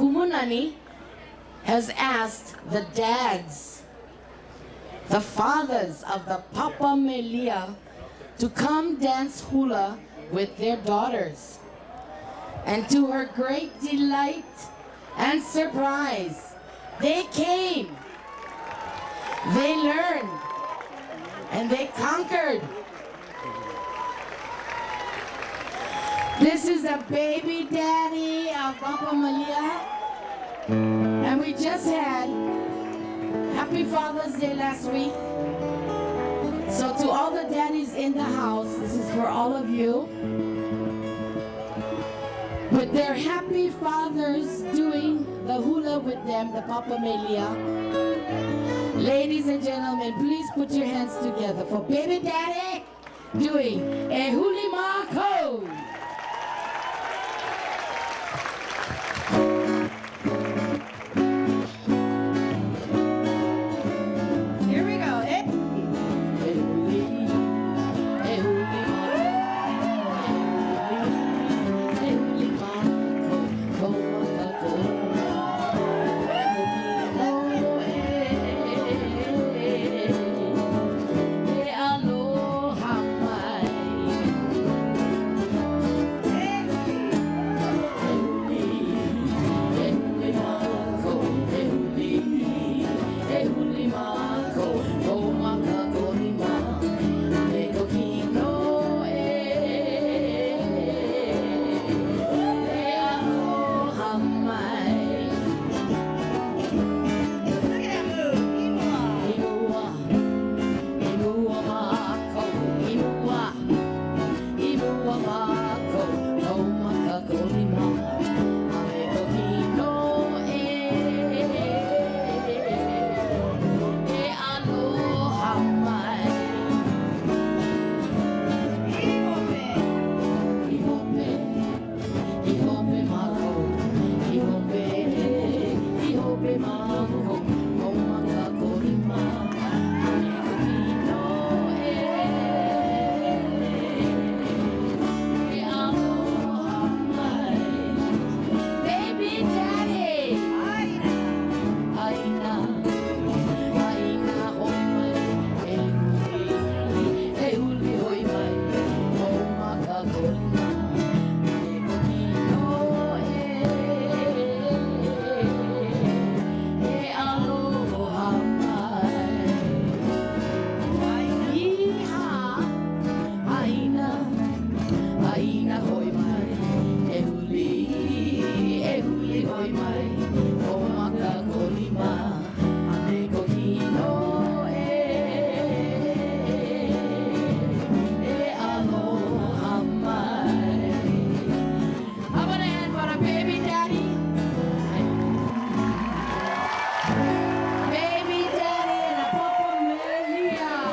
Kumu has asked the dads, the fathers of the Papa Melia, to come dance hula with their daughters. And to her great delight and surprise, they came, they learned, and they conquered. This is the baby daddy of Papa Melia. And we just had Happy Father's Day last week. So to all the daddies in the house, this is for all of you. With their happy fathers doing the hula with them, the Papa Melia. Ladies and gentlemen, please put your hands together for baby daddy doing a Huli Kākou.